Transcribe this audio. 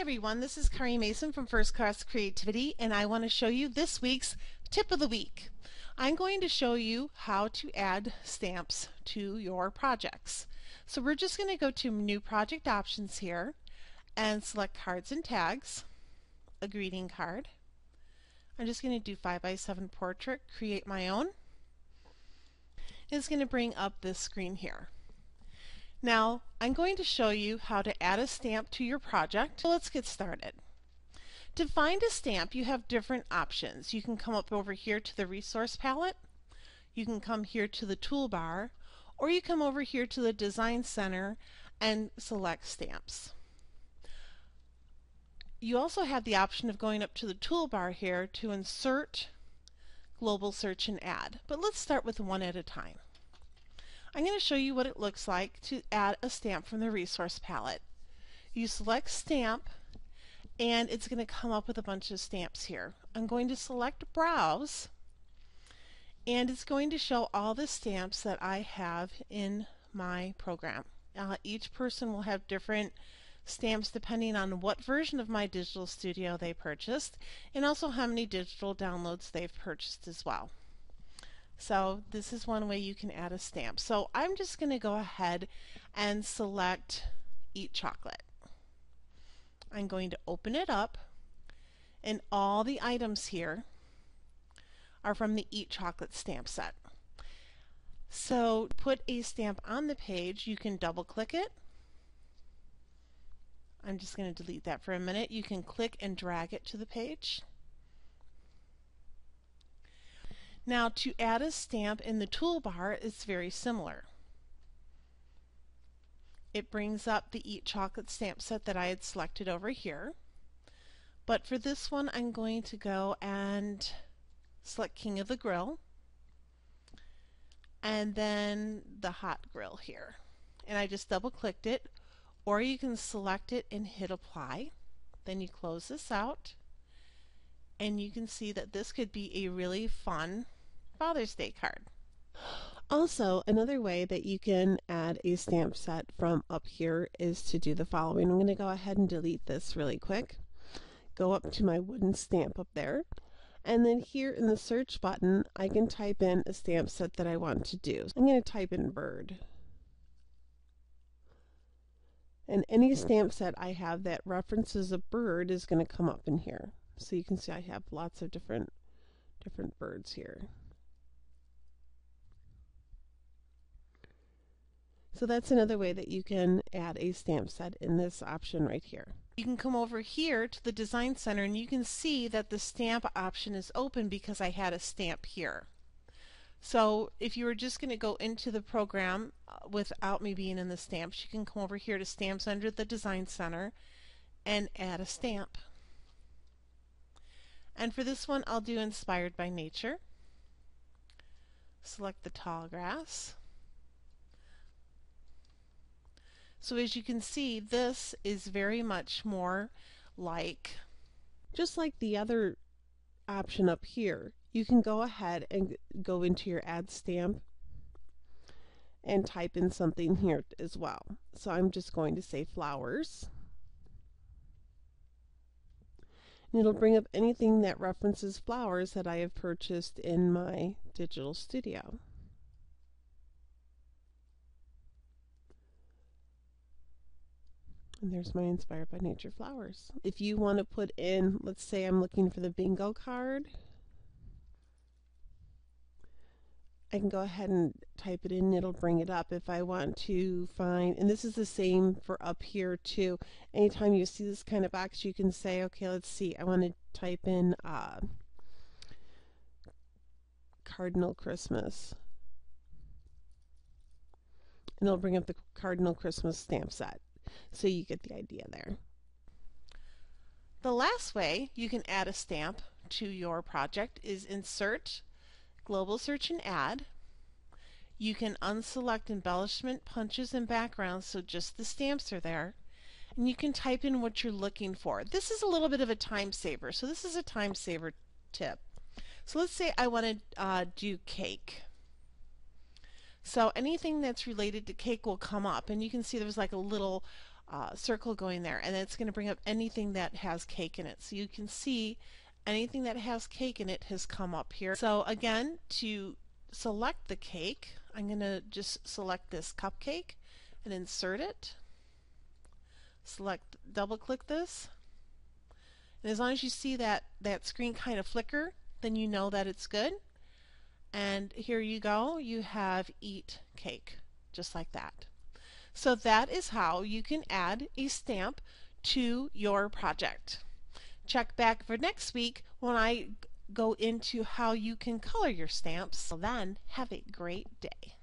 everyone, this is Kari Mason from First Class Creativity, and I want to show you this week's tip of the week. I'm going to show you how to add stamps to your projects. So we're just going to go to New Project Options here and select Cards and Tags, a greeting card. I'm just going to do 5x7 portrait, create my own. It's going to bring up this screen here. Now, I'm going to show you how to add a stamp to your project. So let's get started. To find a stamp, you have different options. You can come up over here to the resource palette, you can come here to the toolbar, or you come over here to the Design Center and select Stamps. You also have the option of going up to the toolbar here to insert, global search, and add. But let's start with one at a time. I'm going to show you what it looks like to add a stamp from the resource palette. You select Stamp, and it's going to come up with a bunch of stamps here. I'm going to select Browse, and it's going to show all the stamps that I have in my program. Each person will have different stamps depending on what version of my Digital Studio they purchased, and also how many digital downloads they've purchased as well. So this is one way you can add a stamp. So I'm just going to go ahead and select Eat Chocolate. I'm going to open it up, and all the items here are from the Eat Chocolate stamp set. So to put a stamp on the page, you can double click it. I'm just going to delete that for a minute. You can click and drag it to the page. Now, to add a stamp in the toolbar, it's very similar. It brings up the Eat Chocolate stamp set that I had selected over here. But for this one, I'm going to go and select King of the Grill, and then the hot grill here. And I just double clicked it, or you can select it and hit apply. Then you close this out, and you can see that this could be a really fun Father's Day card. Also, another way that you can add a stamp set from up here is to do the following. I'm going to go ahead and delete this really quick. Go up to my wooden stamp up there, and then here in the search button I can type in a stamp set that I want to do. I'm going to type in bird. And any stamp set I have that references a bird is going to come up in here. So you can see I have lots of different birds here. So that's another way that you can add a stamp set in this option right here. You can come over here to the Design Center, and you can see that the stamp option is open because I had a stamp here. So if you were just going to go into the program without me being in the stamps, you can come over here to Stamps under the Design Center and add a stamp. And for this one, I'll do Inspired by Nature. Select the tall grass. So as you can see, this is very much more like, just like the other option up here, you can go ahead and go into your Add Stamp and type in something here as well. So I'm just going to say flowers. And it'll bring up anything that references flowers that I have purchased in my Digital Studio. And there's my Inspired by Nature flowers. If you want to put in, let's say I'm looking for the bingo card, I can go ahead and type it in and it'll bring it up. If I want to find, and this is the same for up here too, anytime you see this kind of box you can say, okay, let's see, I want to type in Cardinal Christmas, and it'll bring up the Cardinal Christmas stamp set. So you get the idea there. The last way you can add a stamp to your project is Insert, Global Search, and Add. You can unselect embellishment, punches, and backgrounds, so just the stamps are there. And you can type in what you're looking for. This is a little bit of a time saver, so this is a time saver tip. So let's say I want to do cake. So anything that's related to cake will come up, and you can see there's like a little circle going there, and it's going to bring up anything that has cake in it. So you can see anything that has cake in it has come up here. So again, to select the cake, I'm going to just select this cupcake and insert it. Select, double click this, and as long as you see that screen kind of flicker, then you know that it's good. And here you go, you have eat cake, just like that. So that is how you can add a stamp to your project. Check back for next week when I go into how you can color your stamps. So then, have a great day.